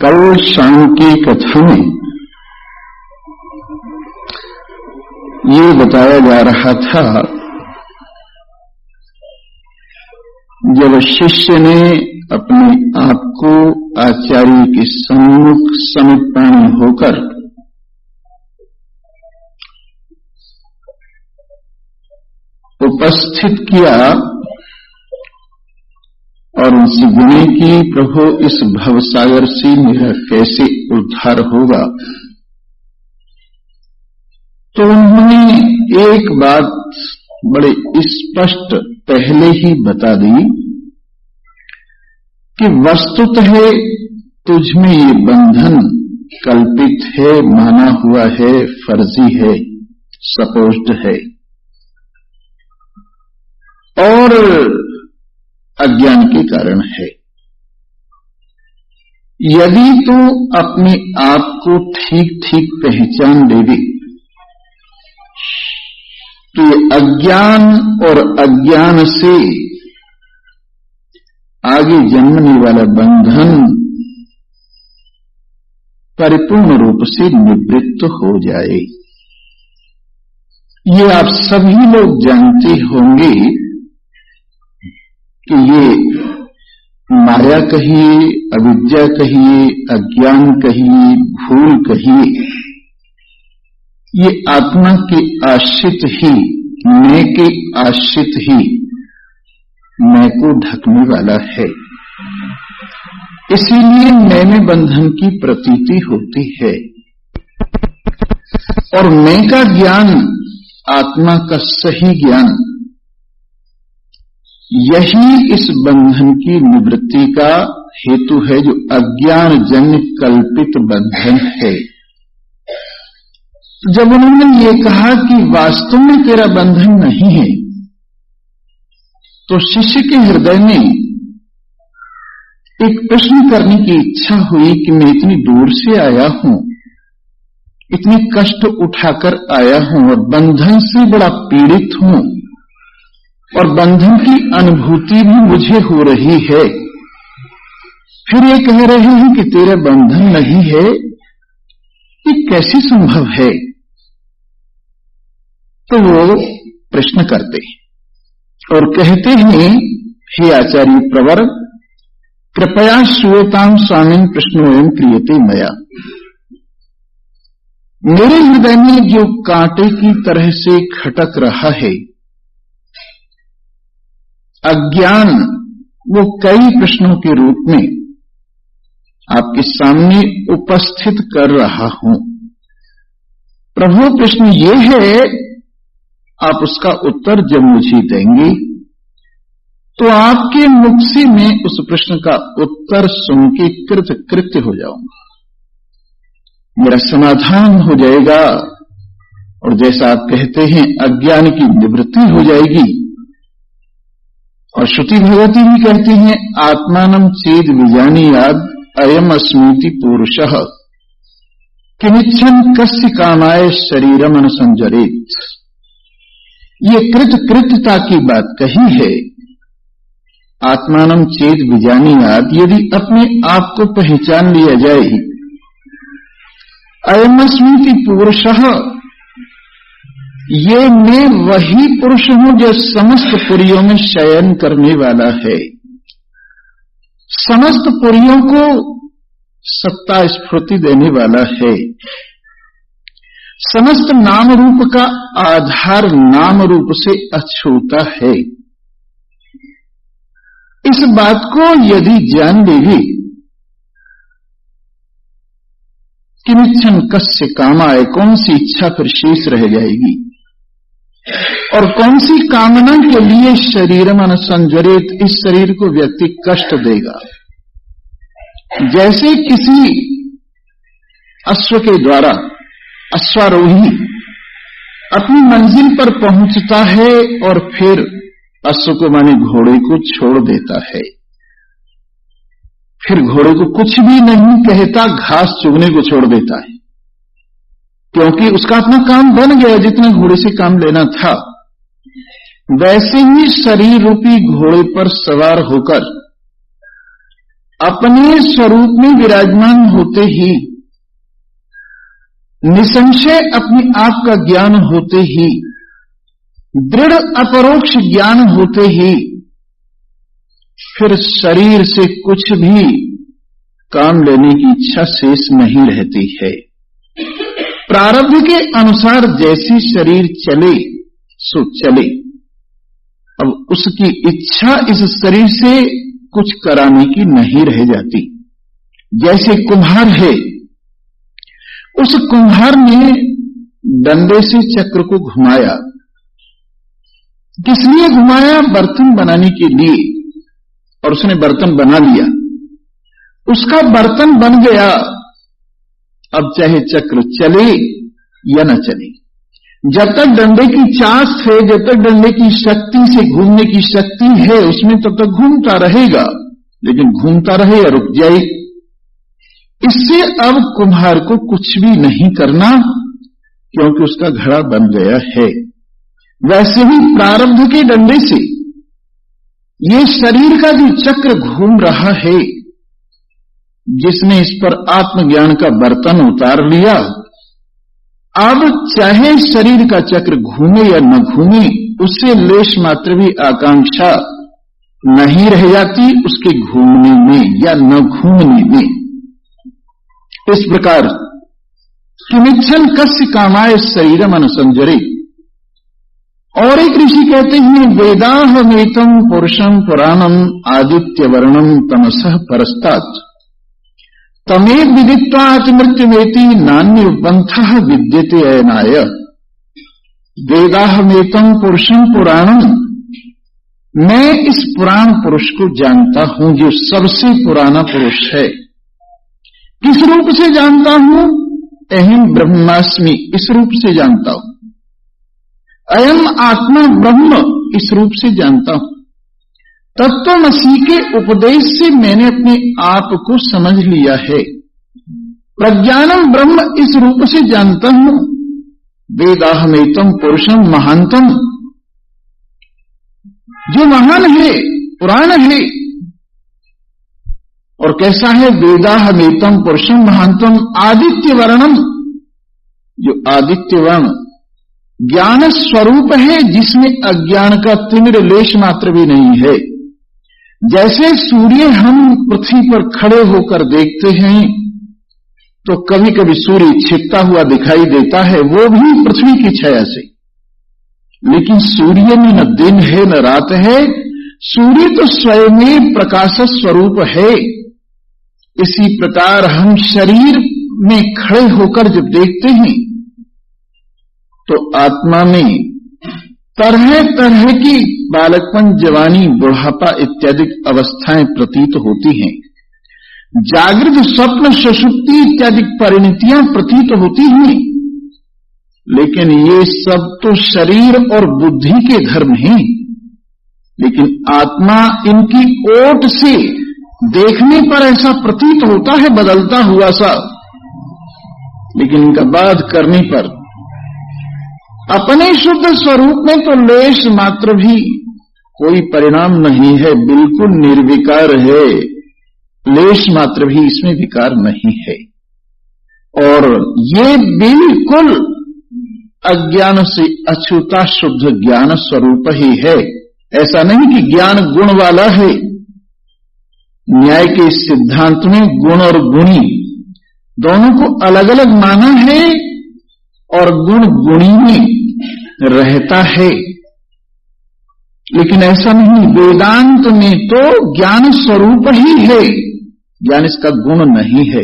कल शाम की कथा में ये बताया जा रहा था, जब शिष्य ने अपने आप को आचार्य के सम्मुख समिपाणी होकर उपस्थित किया और उनसे विनय की, प्रभु इस भवसागर से मेरा कैसे उद्धार होगा, तो उन्होंने एक बात बड़े स्पष्ट पहले ही बता दी कि वस्तुतः तुझ में ये बंधन कल्पित है, माना हुआ है, फर्जी है, सपोज्ड है और अज्ञान के कारण है। यदि तू अपने आप को ठीक ठीक पहचान लेगी तो ये अज्ञान और अज्ञान से आगे जन्मने वाला बंधन परिपूर्ण रूप से निवृत्त हो जाए। ये आप सभी लोग जानते होंगे कि ये माया कहिए, अविद्या कहिए, अज्ञान कहिए, भूल कहिए, ये आत्मा के आश्रित ही, मैं के आश्रित ही मैं को ढकने वाला है। इसीलिए मैं में बंधन की प्रतीति होती है और मैं का ज्ञान, आत्मा का सही ज्ञान, यही इस बंधन की निवृत्ति का हेतु है, जो अज्ञान जन्य कल्पित बंधन है। जब उन्होंने ये कहा कि वास्तव में तेरा बंधन नहीं है, तो शिष्य के हृदय में एक प्रश्न करने की इच्छा हुई कि मैं इतनी दूर से आया हूं, इतने कष्ट उठाकर आया हूं और बंधन से बड़ा पीड़ित हूं और बंधन की अनुभूति भी मुझे हो रही है, फिर ये कह रहे हैं कि तेरा बंधन नहीं है, ये कैसे संभव है? तो वो प्रश्न करते और कहते हैं, हे आचार्य प्रवर, कृपया श्रूयतां स्वामिन् प्रश्नोऽयं क्रियते मया। मेरे हृदय में जो कांटे की तरह से खटक रहा है अज्ञान, वो कई प्रश्नों के रूप में आपके सामने उपस्थित कर रहा हूं। प्रभु, प्रश्न ये है, आप उसका उत्तर जब मुझे देंगे तो आपके मुख से मैं उस प्रश्न का उत्तर सुन के कृतकृत्य हो जाऊंगा, मेरा समाधान हो जाएगा और जैसा आप कहते हैं अज्ञान की निवृत्ति हो जाएगी। और श्रुति भगवती भी कहती हैं, आत्मानं चेद विजानीयाद अयम अस्मीति पुरुषः किमिच्छन् कस्य कामाय शरीरम अनुसंजरेत। ये कृतकृत्यता की बात कही है। आत्मानं चेद विजानीयाद, यदि अपने आप को पहचान लिया जाए, अयम अस्मीति पुरुषः, ये मैं वही पुरुष हूं जो समस्त पुरियों में शयन करने वाला है, समस्त पुरियों को सत्ता स्फूर्ति देने वाला है, समस्त नाम रूप का आधार नाम रूप से अछूता है। इस बात को यदि जान लेगी कि निच्छन कस्य कामाय, कौन सी इच्छा फिर शेष रह जाएगी और कौन सी कामना के लिए शरीरम अनुसंजरित, इस शरीर को व्यक्ति कष्ट देगा। जैसे किसी अश्व के द्वारा अश्वारोही अपनी मंजिल पर पहुंचता है और फिर अश्व को माने घोड़े को छोड़ देता है, फिर घोड़े को कुछ भी नहीं कहता, घास चुगने को छोड़ देता है, क्योंकि उसका अपना काम बन गया जितना घोड़े से काम लेना था। वैसे ही शरीर रूपी घोड़े पर सवार होकर अपने स्वरूप में विराजमान होते ही, निसंशय अपने आप का ज्ञान होते ही, दृढ़ अपरोक्ष ज्ञान होते ही, फिर शरीर से कुछ भी काम लेने की इच्छा शेष नहीं रहती है। प्रारब्ध के अनुसार जैसी शरीर चले सो चले। अब उसकी इच्छा इस शरीर से कुछ कराने की नहीं रह जाती। जैसे कुम्हार है, उस कुम्हार ने डंडे से चक्र को घुमाया। किस लिए घुमाया? बर्तन बनाने के लिए। और उसने बर्तन बना लिया, उसका बर्तन बन गया। अब चाहे चक्र चले या न चले, जब तक डंडे की चास है, जब तक डंडे की शक्ति से घूमने की शक्ति है उसमें, तब तक घूमता रहेगा। लेकिन घूमता रहे या रुक जाए, इससे अब कुम्हार को कुछ भी नहीं करना, क्योंकि उसका घड़ा बन गया है। वैसे ही प्रारब्ध के डंडे से ये शरीर का जो चक्र घूम रहा है, जिसने इस पर आत्मज्ञान का बर्तन उतार लिया, अब चाहे शरीर का चक्र घूमे या न घूमे, उससे लेश मात्र भी आकांक्षा नहीं रह जाती उसके घूमने में या न घूमने में। इस प्रकार किमिच्छन कस्य कामाय शरीरम अनुसंजरे। और एक ऋषि कहते हैं, वेदाहमेतम पुरुषम पुराणम आदित्य वर्णम तमसः परस्तात् तमेव विदित्वा अतिमृत्युमेति नान्य पंथः विद्यते अयनाय। वेदाहमेतम पुरुषम पुराणम, मैं इस पुराण पुरुष को जानता हूं जो सबसे पुराना पुरुष है। किस रूप से जानता हूं? अहम ब्रह्मास्मि, इस रूप से जानता हूं। अयम आत्मा ब्रह्म, इस रूप से जानता हूं। तत्वमसि के उपदेश से मैंने अपने आप को समझ लिया है। प्रज्ञानम ब्रह्म, इस रूप से जानता हूं। वेदाहमेतम पुरुषम महांतम, जो महान है, पुराण है। और कैसा है? वेदाहमेतम पुरुषम महांतम आदित्य वर्णम, जो आदित्य वर्ण ज्ञान स्वरूप है, जिसमें अज्ञान का तिमिर लेश मात्र भी नहीं है। जैसे सूर्य हम पृथ्वी पर खड़े होकर देखते हैं तो कभी कभी सूर्य छिपता हुआ दिखाई देता है, वो भी पृथ्वी की छाया से। लेकिन सूर्य में न दिन है न रात है, सूर्य तो स्वयं में प्रकाश स्वरूप है। इसी प्रकार हम शरीर में खड़े होकर जब देखते हैं तो आत्मा में तरह तरह की बालकपन, जवानी, बुढ़ापा इत्यादि अवस्थाएं प्रतीत होती हैं। जागृत, स्वप्न, सुषुप्ति इत्यादि परिणतियां प्रतीत होती हैं। लेकिन ये सब तो शरीर और बुद्धि के धर्म हैं। लेकिन आत्मा इनकी ओट से देखने पर ऐसा प्रतीत होता है बदलता हुआ सा, लेकिन इनका बाध करने पर अपने शुद्ध स्वरूप में तो लेश मात्र भी कोई परिणाम नहीं है, बिल्कुल निर्विकार है। लेश मात्र भी इसमें विकार नहीं है। और ये बिल्कुल अज्ञान से अछूता शुद्ध ज्ञान स्वरूप ही है। ऐसा नहीं कि ज्ञान गुण वाला है। न्याय के सिद्धांत में गुण और गुणी दोनों को अलग अलग माना है, और गुण गुणी में रहता है। लेकिन ऐसा नहीं, वेदांत में तो ज्ञान स्वरूप ही है, ज्ञान इसका गुण नहीं है।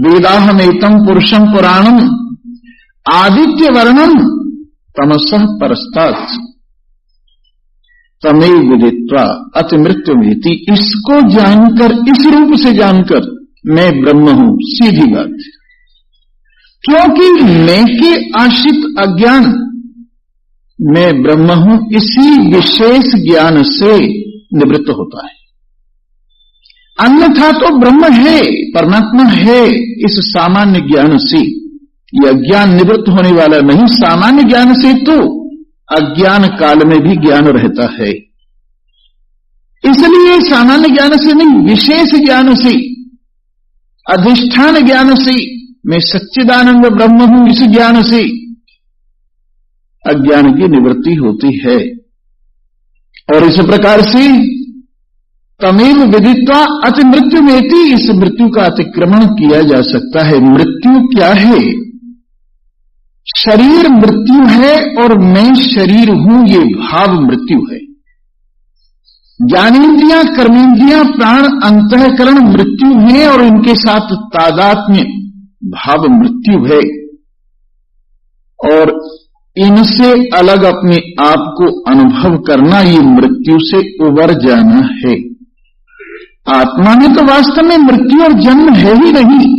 वेदाहमेतम पुरुषम पुराणम आदित्य वर्णम तमसः परस्तात् तमेव विदित्वा अतिमृत्युमेति। इसको जानकर, इस रूप से जानकर मैं ब्रह्म हूं, सीधी बात। क्योंकि मैं के आश्रित अज्ञान, मैं ब्रह्म हूं, इसी विशेष ज्ञान से निवृत्त होता है। अन्यथा तो ब्रह्म है, परमात्मा है, इस सामान्य ज्ञान से यह ज्ञान निवृत्त होने वाला नहीं। सामान्य ज्ञान से तो अज्ञान काल में भी ज्ञान रहता है। इसलिए सामान्य ज्ञान से नहीं, विशेष ज्ञान से, अधिष्ठान ज्ञान से, मैं सच्चिदानंद ब्रह्म हूं, इस ज्ञान से अज्ञान की निवृत्ति होती है। और इस प्रकार से तमेव विदित्वा अति मृत्यु में, इस मृत्यु का अतिक्रमण किया जा सकता है। मृत्यु क्या है? शरीर मृत्यु है और मैं शरीर हूं, ये भाव मृत्यु है। ज्ञानेन्द्रियां, कर्मेंद्रियां, प्राण, अंतःकरण मृत्यु है और इनके साथ तादात्म्य भाव मृत्यु है। और इनसे अलग अपने आप को अनुभव करना, ये मृत्यु से उबर जाना है। आत्मा में तो वास्तव में मृत्यु और जन्म है ही नहीं,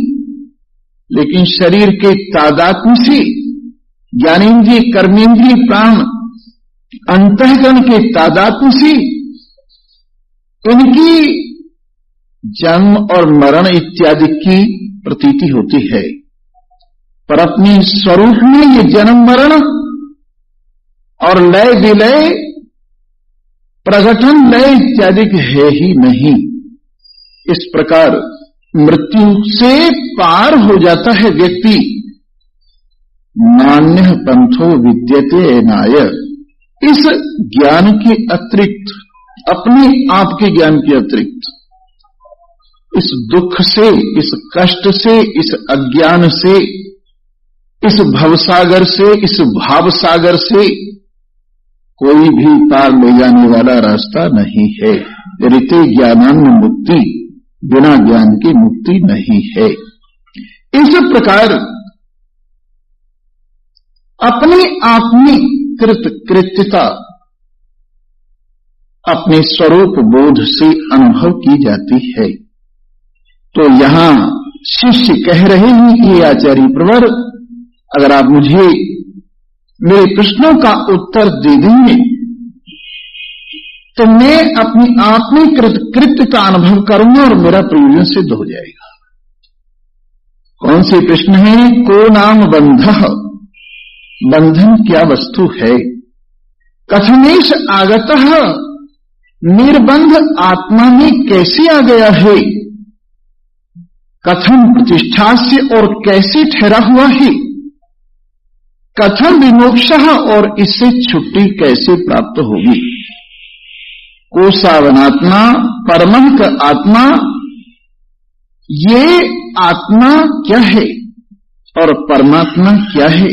लेकिन शरीर के तादात्म्य से, ज्ञानेन्द्रिय, कर्मेंद्रिय, प्राण, अंतःकरण के तादात्म्य से इनकी जन्म और मरण इत्यादि की प्रतीति होती है। पर अपने स्वरूप में ये जन्म मरण और लय विलय, प्रगठन लय इत्यादि है ही नहीं। इस प्रकार मृत्यु से पार हो जाता है व्यक्ति। नान्यः पंथो विद्यते नाय, इस ज्ञान के अतिरिक्त, अपने आप के ज्ञान के अतिरिक्त, इस दुख से, इस कष्ट से, इस अज्ञान से, इस भवसागर से, इस भावसागर से कोई भी पार ले जाने वाला रास्ता नहीं है। ऋते ज्ञानान्न मुक्ति, बिना ज्ञान की मुक्ति नहीं है। इस प्रकार अपने आप में कृत्यता अपने स्वरूप बोध से अनुभव की जाती है। तो यहां शिष्य कह रहे हैं कि आचार्य प्रवर, अगर आप मुझे मेरे प्रश्नों का उत्तर दे देंगे तो मैं अपने आप में कृत्य का अनुभव करूंगा और मेरा प्रयोजन सिद्ध हो जाएगा। कौन से प्रश्न है? को नाम बंधः, बंधन क्या वस्तु है? कथमेश आगतः, निर्बंध आत्मा में कैसे आ गया है? कथम प्रतिष्ठास्य, और कैसे ठहरा हुआ है? कथम विमोक्षः, और इससे छुट्टी कैसे प्राप्त होगी? को सावनात्मा परमंक आत्मा, ये आत्मा क्या है और परमात्मा क्या है?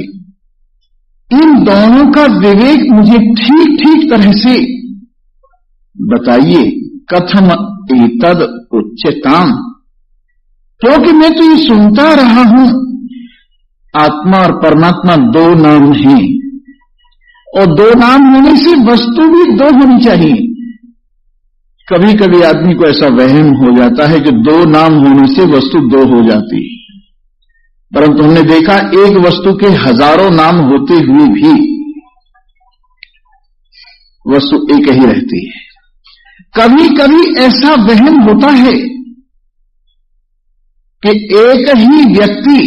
इन दोनों का विवेक मुझे ठीक ठीक तरह से बताइए। कथम एतद उच्यताम, क्योंकि मैं तो ये सुनता रहा हूं, आत्मा और परमात्मा दो नाम हैं, और दो नाम होने से वस्तु भी दो होनी चाहिए। कभी कभी आदमी को ऐसा वहम हो जाता है कि दो नाम होने से वस्तु दो हो जाती है, परंतु हमने देखा एक वस्तु के हजारों नाम होते हुए भी वस्तु एक ही रहती है। कभी कभी ऐसा वहम होता है कि एक ही व्यक्ति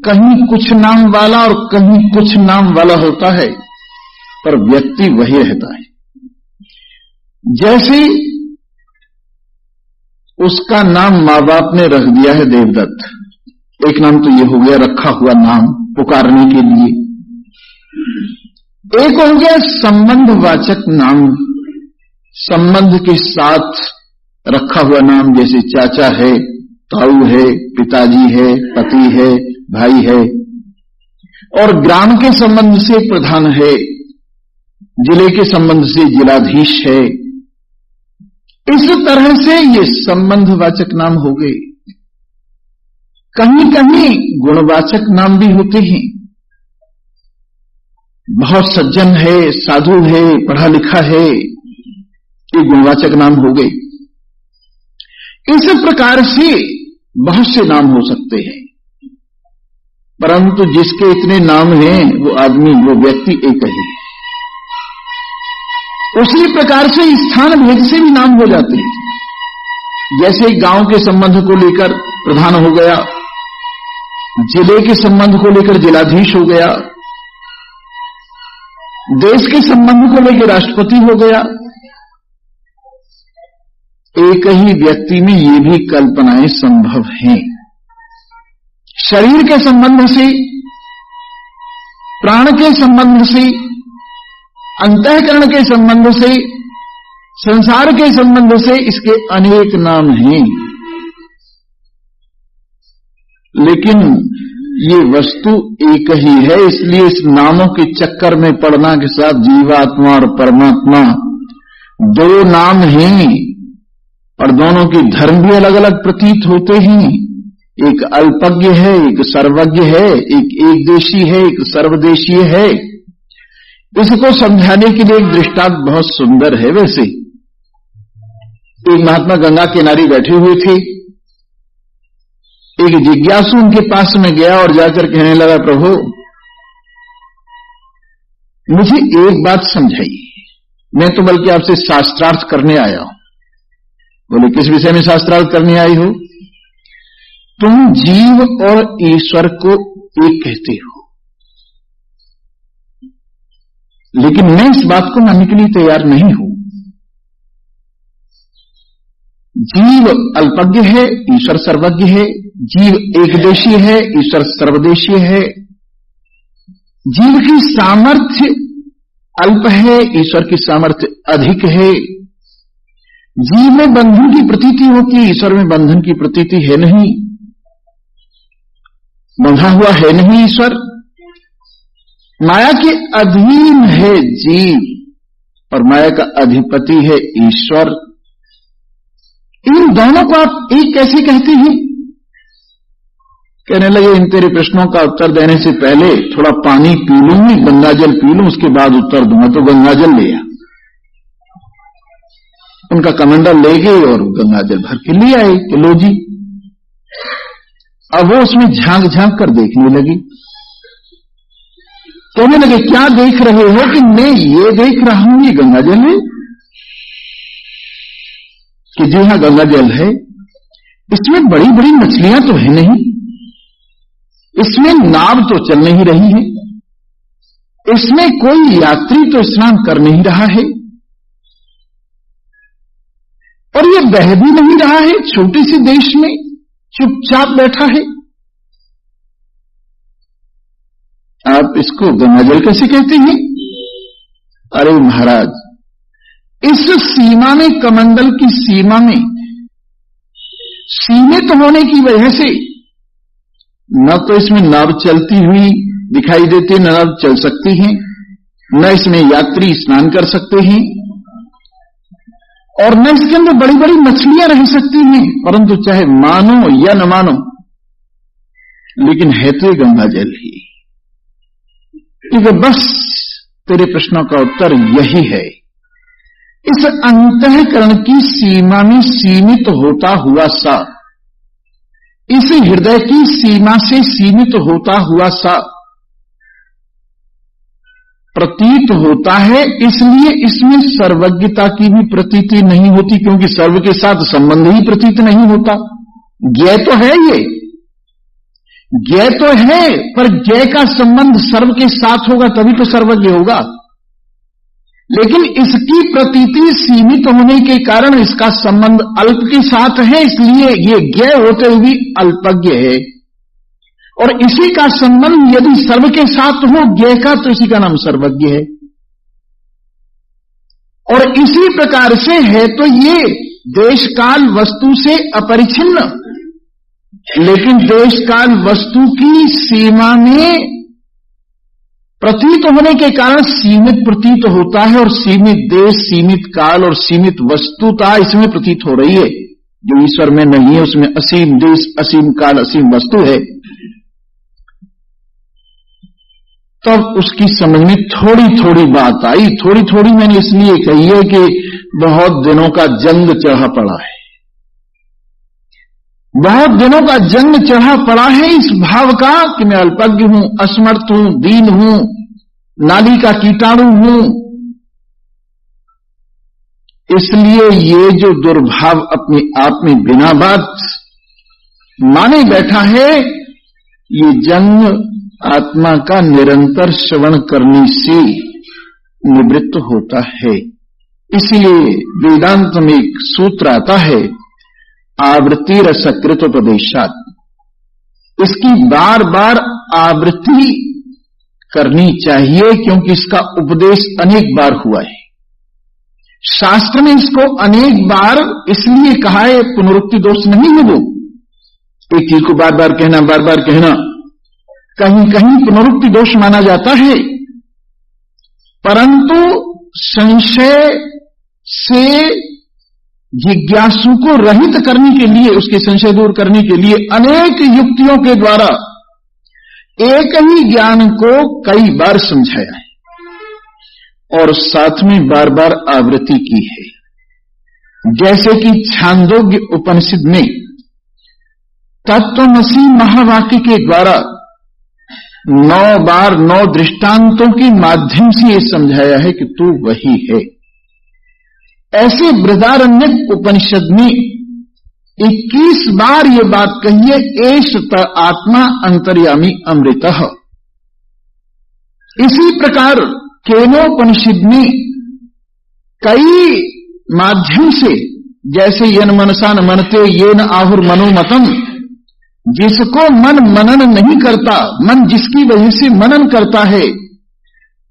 कहीं कुछ नाम वाला और कहीं कुछ नाम वाला होता है, पर व्यक्ति वही रहता है। जैसे उसका नाम मां बाप ने रख दिया है देवदत्त, एक नाम तो ये हो गया रखा हुआ नाम पुकारने के लिए। एक हो गया संबंधवाचक नाम, संबंध के साथ रखा हुआ नाम, जैसे चाचा है, ताऊ है, पिताजी है, पति है, भाई है। और ग्राम के संबंध से प्रधान है, जिले के संबंध से जिलाधीश है। इस तरह से ये संबंधवाचक नाम हो गए। कहीं कहीं गुणवाचक नाम भी होते हैं, बहुत सज्जन है, साधु है, पढ़ा लिखा है, ये गुणवाचक नाम हो गए। इस प्रकार से बहुत से नाम हो सकते हैं, परंतु जिसके इतने नाम हैं वो आदमी, वो व्यक्ति एक ही है। उसी प्रकार से स्थान भेद से भी नाम हो जाते हैं। जैसे गांव के संबंध को लेकर प्रधान हो गया, जिले के संबंध को लेकर जिलाधीश हो गया, देश के संबंध को लेकर राष्ट्रपति हो गया। एक ही व्यक्ति में ये भी कल्पनाएं संभव हैं। शरीर के संबंध से, प्राण के संबंध से, अंतःकरण के संबंध से, संसार के संबंध से इसके अनेक नाम हैं, लेकिन ये वस्तु एक ही है। इसलिए इस नामों के चक्कर में पड़ना के साथ जीवात्मा और परमात्मा दो नाम हैं और दोनों के धर्म भी अलग अलग प्रतीत होते हैं। एक अल्पज्ञ है, एक सर्वज्ञ है, एक देशी है, एक सर्वदेशीय है। इसको समझाने के लिए एक दृष्टांत बहुत सुंदर है। वैसे एक महात्मा गंगा किनारे बैठे हुए थे। एक जिज्ञासु उनके पास में गया और जाकर कहने लगा, प्रभु मुझे एक बात समझाइए, मैं तो बल्कि आपसे शास्त्रार्थ करने आया हूं। बोले, किस विषय में शास्त्रार्थ करने आई हो? तुम जीव और ईश्वर को एक कहते हो, लेकिन मैं इस बात को मानने के लिए तैयार नहीं हूं। जीव अल्पज्ञ है, ईश्वर सर्वज्ञ है। जीव एकदेशीय है, ईश्वर सर्वदेशीय है। जीव की सामर्थ्य अल्प है, ईश्वर की सामर्थ्य अधिक है। जीव में बंधन की प्रतीति होती है, ईश्वर में बंधन की प्रतीति है नहीं, बंधा हुआ है नहीं ईश्वर। माया के अधीन है जीव और माया का अधिपति है ईश्वर। इन दोनों को आप एक कैसे कहते हैं? कहने लगे, इन तेरे प्रश्नों का उत्तर देने से पहले थोड़ा पानी पी लूंगी, गंगा जल पी लूं, उसके बाद उत्तर दूंगा। तो गंगा जल लिया, उनका कमंडल ले गए और गंगा जल भर के ले आए कि लो जी। अब वो उसमें झांक झांक कर देखने लगी। कहने लगे, क्या देख रहे हो? कि मैं ये देख रहा हूं ये गंगा जल है। कि जी हां गंगा जल है, इसमें बड़ी बड़ी मछलियां तो है नहीं, इसमें नाव तो चल नहीं रही है, इसमें कोई यात्री तो स्नान कर नहीं रहा है और ये बह भी नहीं रहा है, छोटे से देश में चुपचाप बैठा है। आप इसको गंगा जल कैसे कहते हैं? अरे महाराज, इस सीमा में, कमंडल की सीमा में सीमित होने की वजह से न तो इसमें नाव चलती हुई दिखाई देती, न नाव चल सकती है, न इसमें यात्री स्नान कर सकते हैं और न इसके अंदर बड़ी बड़ी मछलियां रह सकती हैं। परंतु चाहे मानो या न मानो, लेकिन है तो गंगा जल ही। ठीक है, बस तेरे प्रश्नों का उत्तर यही है। इस अंतःकरण की सीमा में सीमित होता हुआ सा, इस हृदय की सीमा से सीमित होता हुआ सा प्रतीत होता है। इसलिए इसमें सर्वज्ञता की भी प्रतीति नहीं होती, क्योंकि सर्व के साथ संबंध ही प्रतीत नहीं होता। ज्ञेय तो है, ये ज्ञेय तो है, पर ज्ञेय का संबंध सर्व के साथ होगा तभी तो सर्वज्ञ होगा। लेकिन इसकी प्रतीति सीमित होने के कारण इसका संबंध अल्प के साथ है, इसलिए ये ज्ञेय होते हुए अल्पज्ञ है। और इसी का संबंध यदि सर्व के साथ हो ज्ञेय का, तो इसी का नाम सर्वज्ञ है। और इसी प्रकार से है तो ये देश काल वस्तु से अपरिछिन्न, लेकिन देश काल वस्तु की सीमा में प्रतीत होने के कारण सीमित प्रतीत होता है। और सीमित देश, सीमित काल और सीमित वस्तुता इसमें प्रतीत हो रही है, जो ईश्वर में नहीं है। उसमें असीम देश, असीम काल, असीम वस्तु है। तब उसकी समझ में थोड़ी थोड़ी बात आई। थोड़ी थोड़ी मैंने इसलिए कही है कि बहुत दिनों का जंग चढ़ा पड़ा है, बहुत दिनों का जंग चढ़ा पड़ा है इस भाव का कि मैं अल्पज्ञ हूं, असमर्थ हूं, दीन हूं, नाली का कीटाणु हूं। इसलिए ये जो दुर्भाव अपने आप में बिना बात माने बैठा है, ये जंग आत्मा का निरंतर श्रवण करने से निवृत्त होता है। इसलिए वेदांत में एक सूत्र आता है, आवृत्ति रसकृतोपदेशात्। इसकी बार बार आवृत्ति करनी चाहिए, क्योंकि इसका उपदेश अनेक बार हुआ है। शास्त्र में इसको अनेक बार इसलिए कहा है, पुनरुक्ति दोष नहीं है वो। एक चीज को बार बार कहना, बार बार कहना, कहीं कहीं पुनरुक्ति दोष माना जाता है, परंतु संशय से जिज्ञासु को रहित करने के लिए, उसके संशय दूर करने के लिए अनेक युक्तियों के द्वारा एक ही ज्ञान को कई बार समझाया है और साथ में बार बार आवृत्ति की है। जैसे कि छांदोग्य उपनिषद में तत्वमसि महावाक्य के द्वारा 9 बार 9 दृष्टांतों के माध्यम से यह समझाया है कि तू वही है। ऐसे बृहदारण्यक उपनिषद में 21 बार ये बात कही है, एष त आत्मा अंतर्यामी अमृतः। इसी प्रकार केनोपनिषद में कई माध्यम से, जैसे यन मनसा न मनते येन आहुर मनोमतम, जिसको मन मनन नहीं करता, मन जिसकी वजह से मनन करता है,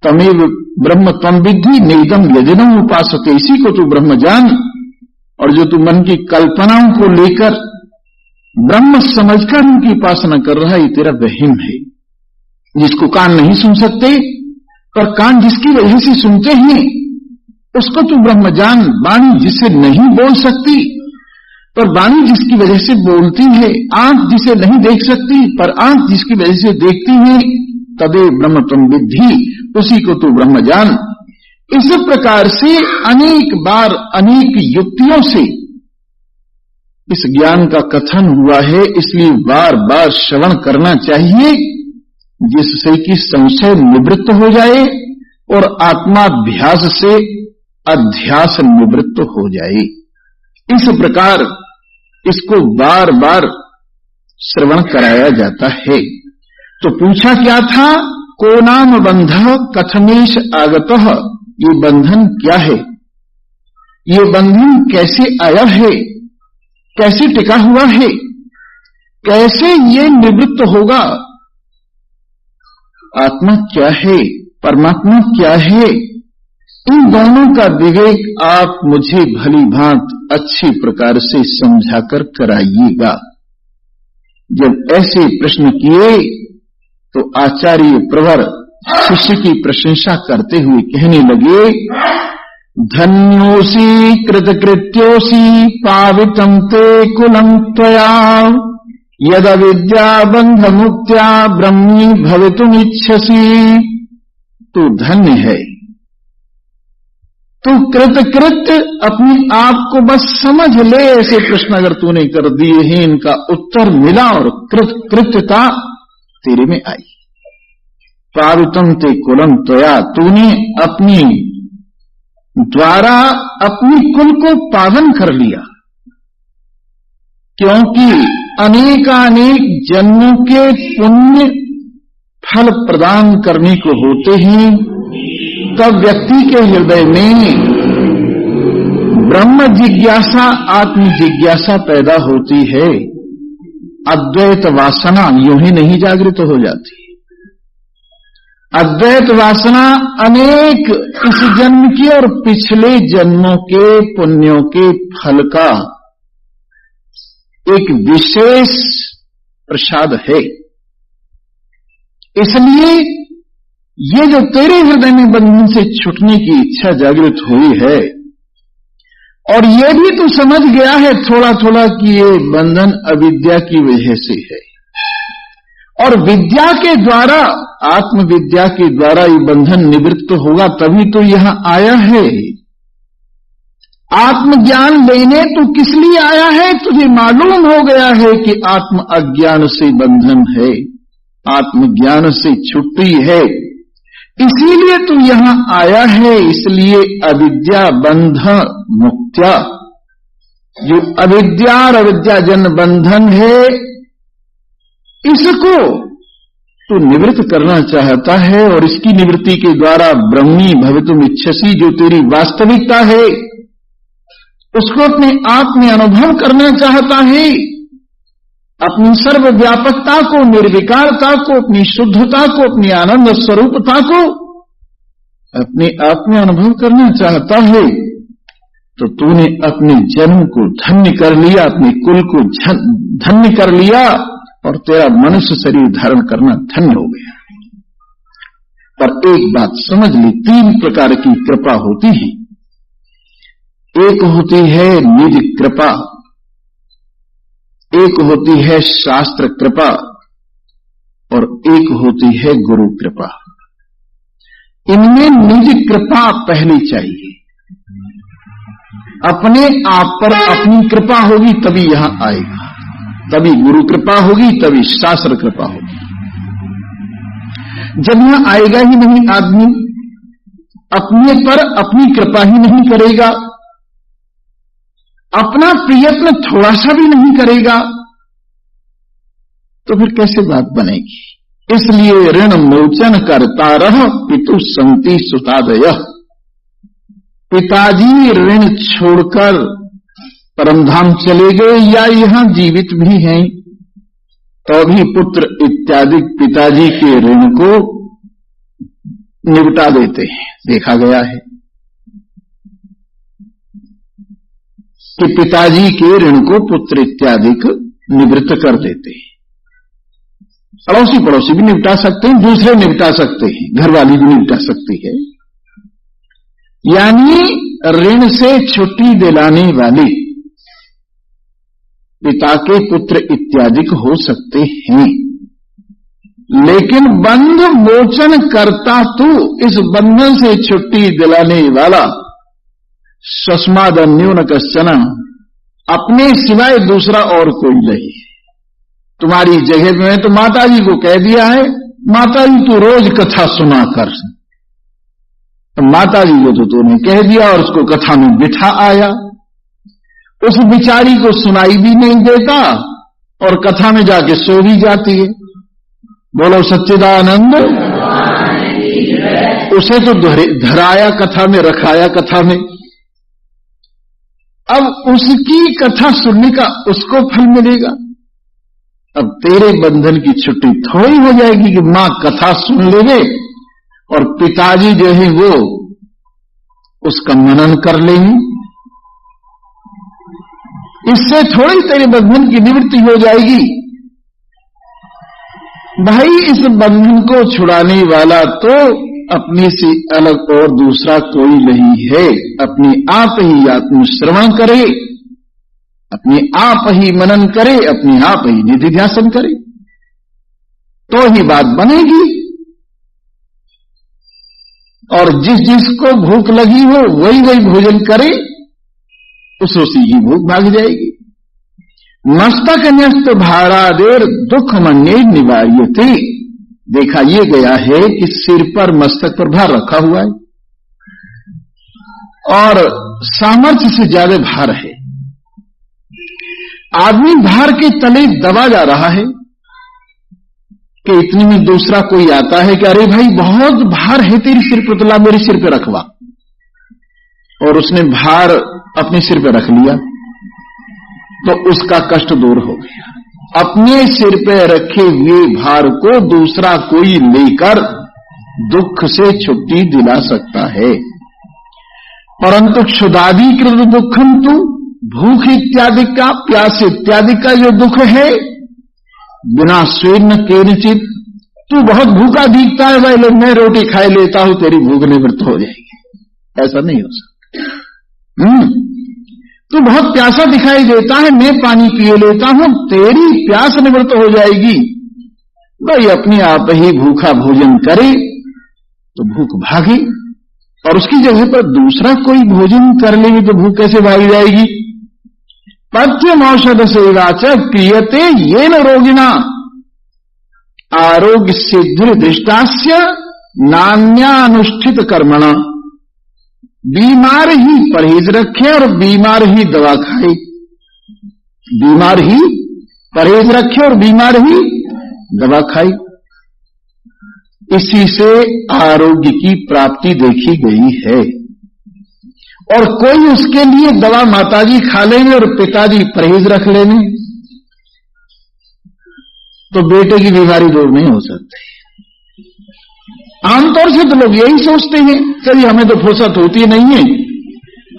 तमेव ब्रह्म त्वं विद्धि नेदम यदिनम उपासते, इसी को तू ब्रह्म जान। और जो तू मन की कल्पनाओं को लेकर ब्रह्म समझकर उनकी उपासना कर रहा है, ये तेरा वहम है। जिसको कान नहीं सुन सकते, पर कान जिसकी वजह से सुनते हैं, उसको तू ब्रह्म जान। वाणी जिसे नहीं बोल सकती, पर वाणी जिसकी वजह से बोलती है, आंख जिसे नहीं देख सकती, पर आंख जिसकी वजह से देखती है, तदे ब्रह्म त्वं विद्धि, उसी को तू ब्रह्म जान। इस प्रकार से अनेक बार अनेक युक्तियों से इस ज्ञान का कथन हुआ है, इसलिए बार बार श्रवण करना चाहिए, जिससे कि संशय निवृत्त हो जाए और आत्माभ्यास से अध्यास निवृत्त हो जाए। इस प्रकार इसको बार बार श्रवण कराया जाता है। तो पूछा क्या था, को नाम बंध कथमेश आगतः, ये बंधन क्या है, ये बंधन कैसे आया है, कैसे टिका हुआ है, कैसे ये निवृत्त होगा, आत्मा क्या है, परमात्मा क्या है, इन दोनों का विवेक आप मुझे भली भांत अच्छी प्रकार से समझाकर कराइएगा। जब ऐसे प्रश्न किए तो आचार्य प्रवर शिष्य की प्रशंसा करते हुए कहने लगे, धन्योसी कृतकृत्योसी पावितं ते कुलं त्वया, यद विद्या बंध मुक्त्या ब्रह्मी भवितुमिच्छसि। तू धन्य है, तू कृतकृत्य अपने आप को बस समझ ले। ऐसे प्रश्न अगर तूने कर दिए हैं, इनका उत्तर मिला और कृतकृत्यता तेरे में आई। पावितं ते कुलं त्वया, तूने अपनी द्वारा अपनी कुल को पावन कर लिया, क्योंकि अनेकानेक जन्मों के पुण्य फल प्रदान करने को होते हैं, तब व्यक्ति के हृदय में ब्रह्म जिज्ञासा आत्म जिज्ञासा पैदा होती है। अद्वैत वासना यूं ही नहीं जागृत हो जाती। अद्वैत वासना अनेक इस जन्म की और पिछले जन्मों के पुण्यों के फल का एक विशेष प्रसाद है। इसलिए ये जो तेरे हृदय में बंधन से छूटने की इच्छा जागृत हुई है, और ये भी तू समझ गया है थोड़ा थोड़ा कि ये बंधन अविद्या की वजह से है, और विद्या के द्वारा, आत्मविद्या के द्वारा ये बंधन निवृत्त होगा, तभी तो यहां आया है। आत्मज्ञान लेने तो किस लिए आया है? तुझे मालूम हो गया है कि आत्म अज्ञान से बंधन है, आत्मज्ञान से छुट्टी है, इसीलिए तू यहां आया है। इसलिए अविद्या बंध मुक्त्या, जो अविद्या और अविद्या जन बंधन है, इसको तो निवृत्त करना चाहता है और इसकी निवृत्ति के द्वारा ब्रह्मी भवितुम इच्छसी, जो तेरी वास्तविकता है उसको अपने आप में अनुभव करना चाहता है, अपनी सर्वव्यापकता को, निर्विकारता को, अपनी शुद्धता को, अपनी आनंद स्वरूपता को अपने आप में अनुभव करना चाहता है, तो तूने अपने जन्म को धन्य कर लिया, अपने कुल को धन्य कर लिया और तेरा मनुष्य शरीर धारण करना धन्य हो गया। पर एक बात समझ ली, 3 प्रकार की कृपा होती है। एक होती है निज कृपा, एक होती है शास्त्र कृपा और एक होती है गुरु कृपा। इनमें निज कृपा पहली चाहिए। अपने आप पर अपनी कृपा होगी तभी यहां आएगा, तभी गुरु कृपा होगी, तभी शास्त्र कृपा होगी। जब यहां आएगा ही नहीं आदमी, अपने पर अपनी कृपा ही नहीं करेगा, अपना प्रयत्न थोड़ा सा भी नहीं करेगा, तो फिर कैसे बात बनेगी। इसलिए ऋण मोचन करता रह पितु संति सुतादय। पिताजी ऋण छोड़कर परमधाम चले गए या यहां जीवित भी हैं, तो भी पुत्र इत्यादि पिताजी के ऋण को निपटा देते हैं। देखा गया है कि पिताजी के ऋण को पुत्र इत्यादि निवृत्त कर देते हैं। अड़ोसी पड़ोसी भी निपटा सकते हैं, दूसरे निपटा सकते हैं, घरवाली भी निपटा सकती है। यानी ऋण से छुट्टी दिलाने वाले पिता के पुत्र इत्यादि हो सकते हैं, लेकिन बंध मोचन करता तू, इस बंधन से छुट्टी दिलाने वाला सस्मादन्योन कश्चन, अपने सिवाय दूसरा और कोई नहीं। तुम्हारी जगह में तो माताजी को कह दिया है, माताजी तू रोज कथा सुना कर। तो माताजी को तो तूने कह दिया और उसको कथा में बिठा आया, उस बिचारी को सुनाई भी नहीं देता और कथा में जाके सो भी जाती है। बोलो सच्चिदानंद। उसे तो धराया कथा में, रखाया कथा में, अब उसकी कथा सुनने का उसको फल मिलेगा। अब तेरे बंधन की छुट्टी थोड़ी हो जाएगी कि मां कथा सुन लेवे और पिताजी जो है वो उसका मनन कर लेंगे। इससे थोड़ी तेरे बंधन की निवृत्ति हो जाएगी। भाई, इस बंधन को छुड़ाने वाला तो अपने से अलग और दूसरा कोई नहीं है। अपने आप ही आत्मश्रवण करे, अपने आप ही मनन करे, अपने आप ही निधिध्यासन करे, तो ही बात बनेगी। और जिस जिसको भूख लगी हो वही वही भोजन करे, उसी की भूख भाग जाएगी। मस्तक न्यस्त भारादेर दुख मन्ये निवार्यते। देखा ये गया है कि सिर पर मस्तक पर भार रखा हुआ है और सामर्थ्य से ज्यादा भार है। आदमी भार के तले दबा जा रहा है कि इतनी में दूसरा कोई आता है कि अरे भाई बहुत भार है तेरी सिर पर, तो ला मेरे सिर पे रखवा, और उसने भार अपने सिर पे रख लिया तो उसका कष्ट दूर हो गया। अपने सिर पे रखे हुए भार को दूसरा कोई लेकर दुख से छुट्टी दिला सकता है। परंतु क्षुदाधिकृत दुखम तू, भूख इत्यादि का, प्यास इत्यादि का जो दुख है, बिना स्वेन केनचित, तू बहुत भूखा दिखता है भाई, मैं रोटी खाए लेता हूं तेरी भूख निवृत्त हो जाएगी, ऐसा नहीं हो सकता। तू बहुत प्यासा दिखाई देता है, मैं पानी पिए लेता हूं तेरी प्यास निवृत्त हो जाएगी। भाई अपने आप ही भूखा भोजन करे तो भूख भागे, और उसकी जगह पर दूसरा कोई भोजन कर लेगी तो भूख कैसे भाग जाएगी। पथ्यम औषध सेवाच क्रियते येन रोगिणा आरोग्य सिद्धि दृष्टास्य नान्यानुष्ठित कर्मणा। बीमार ही परहेज रखे और बीमार ही दवा खाए, बीमार ही परहेज रखे और बीमार ही दवा खाए। इसी से आरोग्य की प्राप्ति देखी गई है। और कोई उसके लिए दवा माताजी खा लेंगे और पिताजी परहेज रख लेंगे तो बेटे की बीमारी दूर नहीं हो सकती। आमतौर से तो लोग यही सोचते हैं कि हमें तो फुर्सत होती नहीं है,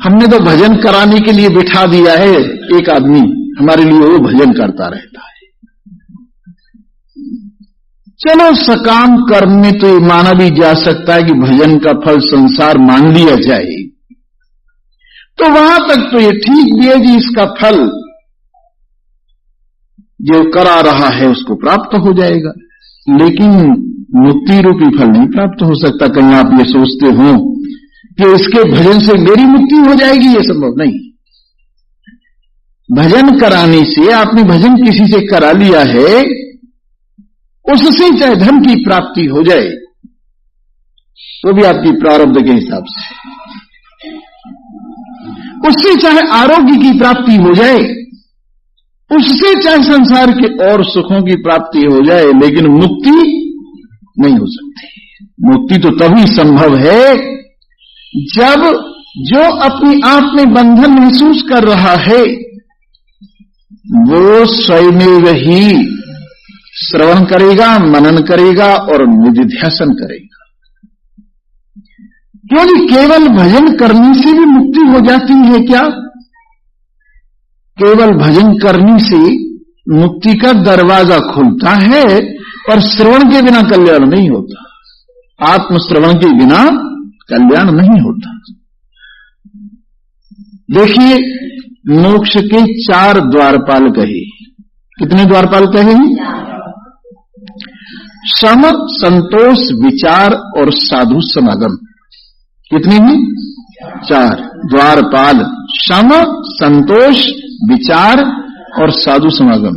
हमने तो भजन कराने के लिए बिठा दिया है एक आदमी, हमारे लिए वो भजन करता रहता है। चलो सकाम कर्म में तो ये माना भी जा सकता है कि भजन का फल संसार मान लिया जाए, तो वहां तक तो ये ठीक भी है कि इसका फल जो करा रहा है उसको प्राप्त हो जाएगा, लेकिन मुक्ति रूपी फल नहीं प्राप्त हो सकता। कहीं आप ये सोचते हो कि इसके भजन से मेरी मुक्ति हो जाएगी, ये संभव नहीं। भजन कराने से, आपने भजन किसी से करा लिया है, उससे चाहे धन की प्राप्ति हो जाए तो भी आपकी प्रारब्ध के हिसाब से, उससे चाहे आरोग्य की प्राप्ति हो जाए, उससे चाहे संसार के और सुखों की प्राप्ति हो जाए, लेकिन मुक्ति नहीं हो सकती। मुक्ति तो तभी संभव है जब जो अपने आप में बंधन महसूस कर रहा है वो स्वयं ही श्रवण करेगा, मनन करेगा और निधिध्यासन करेगा। क्योंकि केवल भजन करने से भी मुक्ति हो जाती है क्या? केवल भजन करने से मुक्ति का दरवाजा खुलता है, पर श्रवण के बिना कल्याण नहीं होता, आत्मश्रवण के बिना कल्याण नहीं होता। देखिए, मोक्ष के 4 द्वारपाल कहे। कितने द्वारपाल कहे? सम, संतोष, विचार और साधु समागम। कितने हैं? 4 द्वारपाल, सम, संतोष, विचार और साधु समागम।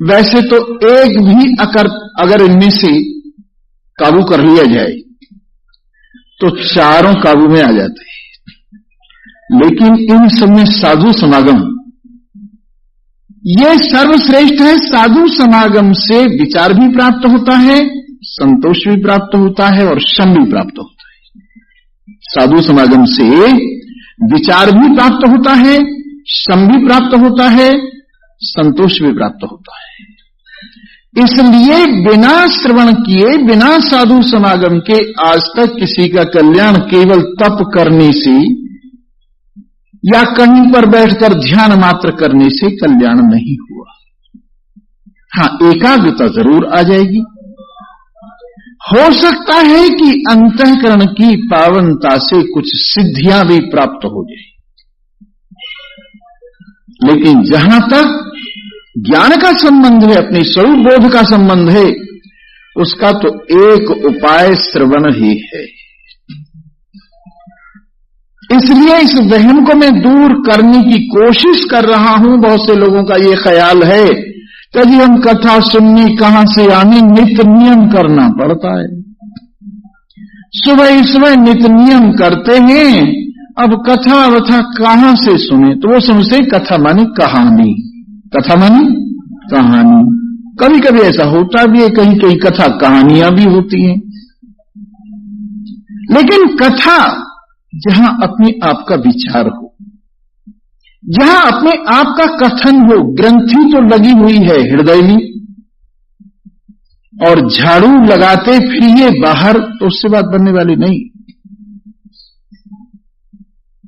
वैसे तो एक भी अगर इनमें से काबू कर लिया जाए तो चारों काबू में आ जाते हैं, लेकिन इन सब में साधु समागम ये सर्वश्रेष्ठ है। साधु समागम से विचार भी प्राप्त होता है, संतोष भी प्राप्त होता है और शम भी प्राप्त होता है। साधु समागम से विचार भी प्राप्त होता है, शम भी प्राप्त होता है, संतोष भी प्राप्त होता है। इसलिए बिना श्रवण किए, बिना साधु समागम के आज तक किसी का कल्याण केवल तप करने से या कहीं पर बैठकर ध्यान मात्र करने से कल्याण नहीं हुआ। हां, एकाग्रता जरूर आ जाएगी। हो सकता है कि अंतःकरण की पावनता से कुछ सिद्धियां भी प्राप्त हो जाए, लेकिन जहां तक ज्ञान का संबंध है, अपनी स्वरूप बोध का संबंध है, उसका तो एक उपाय श्रवण ही है। इसलिए इस वहम को मैं दूर करने की कोशिश कर रहा हूं। बहुत से लोगों का ये ख्याल है कि हम कथा सुननी कहां से आनी, नित्य नियम करना पड़ता है। सुबह सुबह नित्य नियम करते हैं, अब कथा वथा कहां से सुने? तो वो समझते कथा मानी कहानी, कथा मानी कहानी। कभी कभी ऐसा होता भी है, कहीं कहीं कथा कहानियां भी होती हैं, लेकिन कथा जहां अपने आप का विचार हो, जहां अपने आप का कथन हो, ग्रंथि तो लगी हुई है हृदय में, और झाड़ू लगाते फिरिए बाहर तो उससे बात बनने वाली नहीं।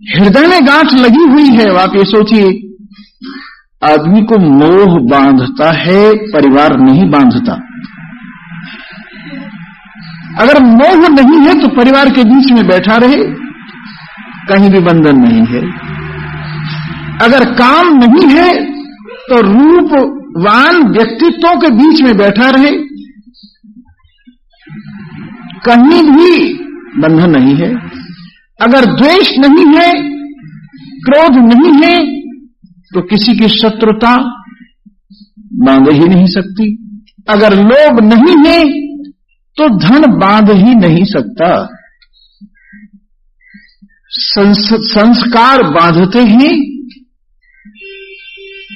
हृदय में गांठ लगी हुई है। आप ये सोचिए, आदमी को मोह बांधता है, परिवार नहीं बांधता। अगर मोह नहीं है तो परिवार के बीच में बैठा रहे, कहीं भी बंधन नहीं है। अगर काम नहीं है तो रूपवान व्यक्तित्वों के बीच में बैठा रहे, कहीं भी बंधन नहीं है। अगर द्वेष नहीं है, क्रोध नहीं है, तो किसी की शत्रुता बांध ही नहीं सकती। अगर लोभ नहीं है तो धन बांध ही नहीं सकता। संस्कार बांधते हैं,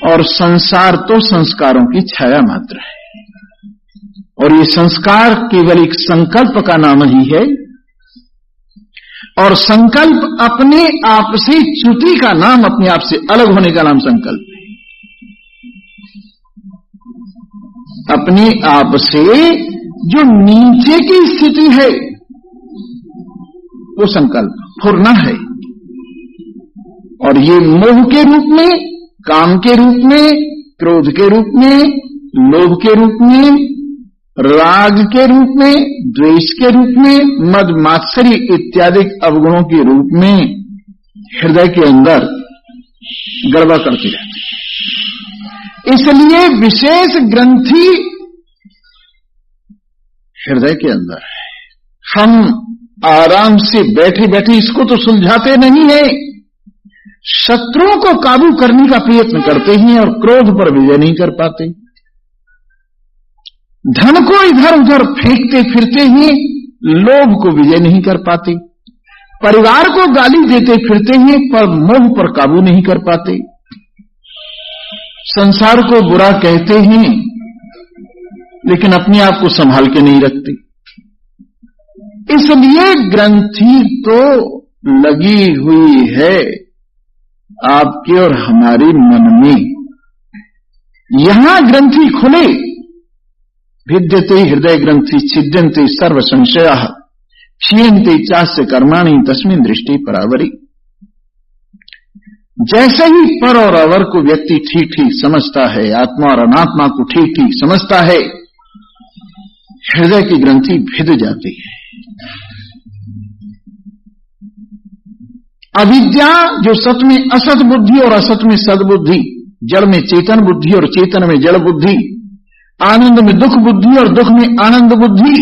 और संसार तो संस्कारों की छाया मात्र है। और ये संस्कार केवल एक संकल्प का नाम ही है, और संकल्प अपने आप से च्युति का नाम, अपने आप से अलग होने का नाम संकल्प है। अपने आप से जो नीचे की स्थिति है वो संकल्प फुरना है, और ये मोह के रूप में, काम के रूप में, क्रोध के रूप में, लोभ के रूप में, राग के रूप में, द्वेष के रूप में, मद मात्सर्य इत्यादि अवगुणों के रूप में हृदय के अंदर गड़बड़ करती रहती है। इसलिए विशेष ग्रंथि हृदय के अंदर है। हम आराम से बैठे बैठे इसको तो सुलझाते नहीं है, शत्रुओं को काबू करने का प्रयत्न करते हैं और क्रोध पर विजय नहीं कर पाते। धन को इधर उधर फेंकते फिरते हैं, लोभ को विजय नहीं कर पाते। परिवार को गाली देते फिरते हैं पर मोह पर काबू नहीं कर पाते। संसार को बुरा कहते हैं लेकिन अपने आप को संभाल के नहीं रखते। इसलिए ग्रंथि तो लगी हुई है आपके और हमारे मन में। यहां ग्रंथि खुले, भिद्यते हृदय ग्रंथि छिद्यन्ते सर्व संशयाः क्षीयन्ते चास्य कर्माणि तस्मिन् दृष्टि परावरी। जैसे ही पर और अवर को व्यक्ति ठीक ठीक समझता है, आत्मा और अनात्मा को ठीक ठीक समझता है, हृदय की ग्रंथि भिद जाती है। अविद्या जो सत में असत बुद्धि और असत में सद्बुद्धि, जड़ में चेतन बुद्धि और चेतन में जड़ बुद्धि, आनंद में दुख बुद्धि और दुख में आनंद बुद्धि,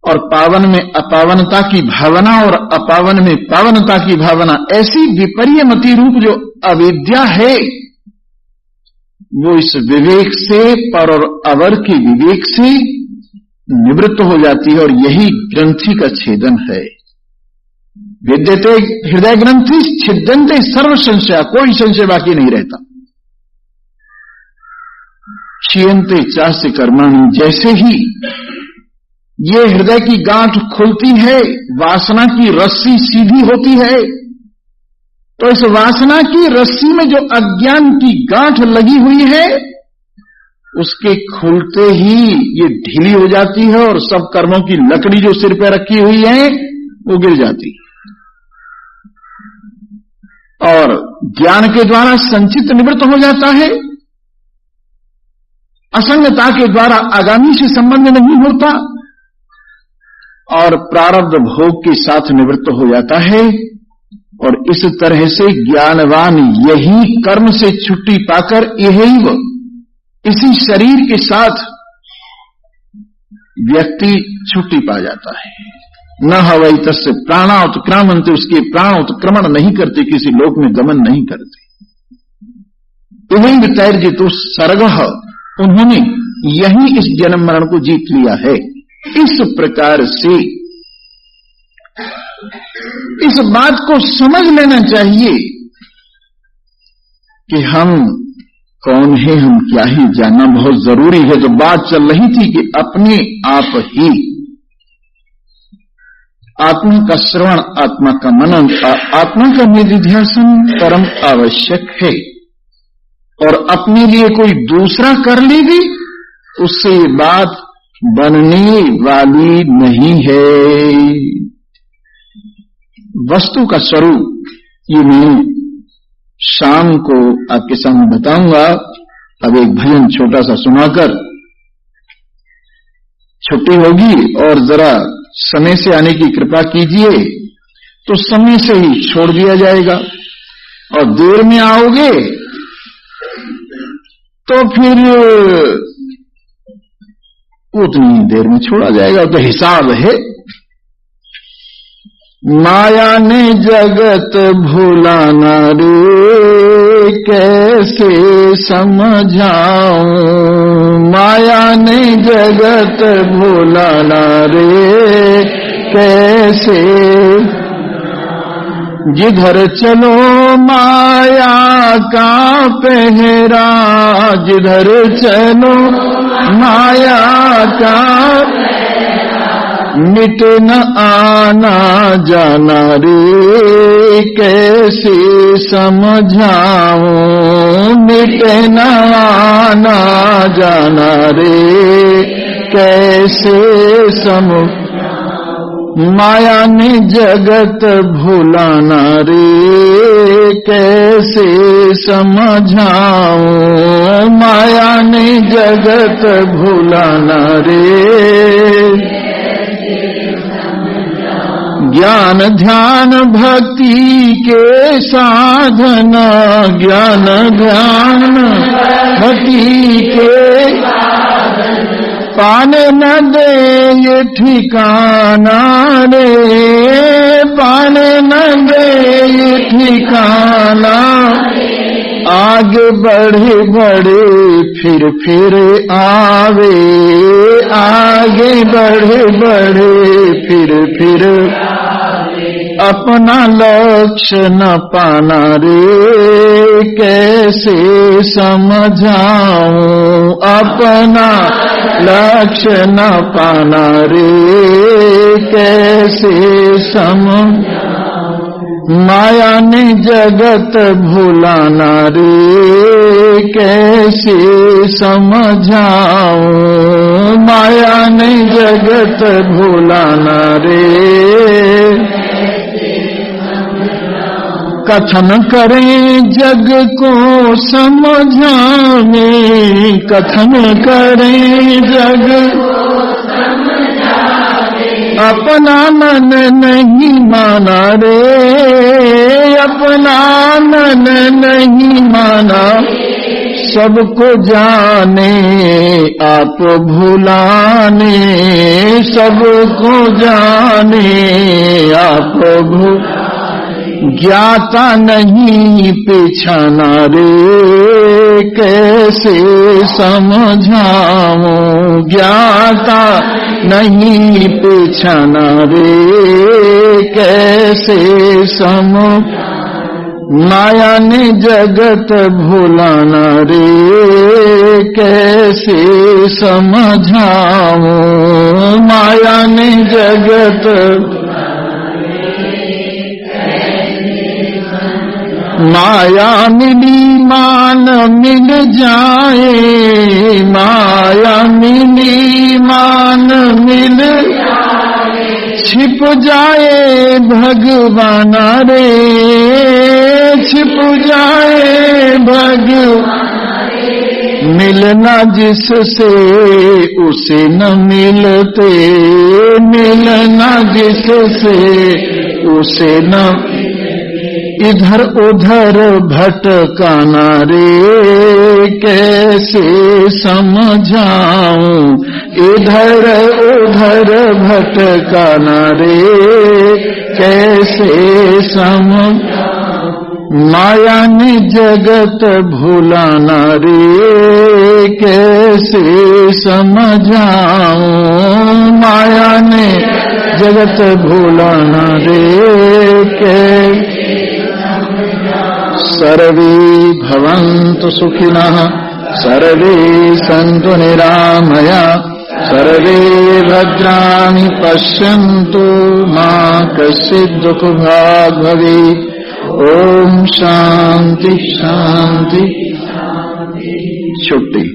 और पावन में अपावनता की भावना और अपावन में पावनता की भावना, ऐसी विपर्यमति रूप जो अविद्या है वो इस विवेक से, पर और अवर के विवेक से निवृत्त हो जाती है, और यही ग्रंथि का छेदन है। विद्यते हृदय ग्रंथि छिद्यन्ते सर्व संशय, कोई संशय बाकी नहीं रहता। क्षीयन्ते चास्य कर्माणि, जैसे ही ये हृदय की गांठ खुलती है, वासना की रस्सी सीधी होती है, तो इस वासना की रस्सी में जो अज्ञान की गांठ लगी हुई है उसके खुलते ही ये ढीली हो जाती है, और सब कर्मों की लकड़ी जो सिर पे रखी हुई है वो गिर जाती है, और ज्ञान के द्वारा संचित निवृत्त हो जाता है। असंगता के द्वारा आगामी से संबंध नहीं होता, और प्रारब्ध भोग के साथ निवृत्त हो जाता है। और इस तरह से ज्ञानवान यही कर्म से छुट्टी पाकर यही इसी शरीर के साथ व्यक्ति छुट्टी पा जाता है। न हवै तस्य प्राणा उत्क्रामन्ते, उसके प्राण उत्क्रमण नहीं करते, किसी लोक में गमन नहीं करते। इवं वितैर्जितो सर्गः, उन्होंने यही इस जन्म मरण को जीत लिया है। इस प्रकार से इस बात को समझ लेना चाहिए कि हम कौन है, हम क्या ही जानना बहुत जरूरी है। तो बात चल रही थी कि अपने आप ही आत्मा का श्रवण, आत्मा का मनन, आत्मा का निधिध्यासन परम आवश्यक है, और अपने लिए कोई दूसरा कर लेगी उससे ये बात बनने वाली नहीं है। वस्तु का स्वरूप ये मैं शाम को आपके सामने बताऊंगा। अब एक भजन छोटा सा सुनाकर छुट्टी होगी, और जरा समय से आने की कृपा कीजिए तो समय से ही छोड़ दिया जाएगा, और देर में आओगे तो फिर उतनी देर में छोड़ा जाएगा। तो हिसाब है। माया ने जगत भुलाना रे कैसे समझाऊं, माया ने जगत भुलाना रे कैसे, जिधर चलो माया का पहरा, जिधर चलो माया का मिट न आना जाना रे, कैसे समझाऊं मिट न आना जाना रे, कैसे माया ने जगत भुलाना रे, कैसे समझाऊं माया ने जगत भुलाना रे। ज्ञान ध्यान भक्ति के साधन, ज्ञान ध्यान भक्ति के पाने न दे ये ठिकाना रे, पाने न दे ये ठिकाना, आगे बढ़े बढ़े फिर आवे, आगे बढ़े बढ़े फिर अपना लक्ष्य न पाना रे, कैसे समझाऊं अपना लक्ष्य न पाना रे, कैसे माया ने जगत भुलाना रे, कैसे समझाऊं माया ने जगत भुलाना रे। कथन करें जग को समझाने, कथन करें जग अपना मन नहीं माना रे, अपना मन नहीं माना, सबको जाने आप भुलाने, सबको जाने आप ज्ञाता नहीं पहचाना रे, कैसे समझाऊं ज्ञाता नहीं पहचाना रे, कैसे माया ने जगत भुलाना रे, कैसे समझाऊं माया ने जगत माया मिली मान मिल जाए, माया मिली मान मिल छिप जाए भगवान रे, छिप जाए भगवान, मिलना जिससे उसे न मिलते, मिलना जिससे उसे न, इधर उधर भटकाना रे, कैसे समझाऊं इधर उधर भटकाना रे, कैसे माया ने जगत भुलाना रे, कैसे समझाऊं माया ने जगत भुलाना रे, कैसे सर्वे भवन्तु सुखिनः, सर्वे सन्तु निरामया, सर्वे भद्राणि पश्यन्तु मा कश्चित् दुःखभाग् भवेत्। ओम शांति शांति। छुट्टी।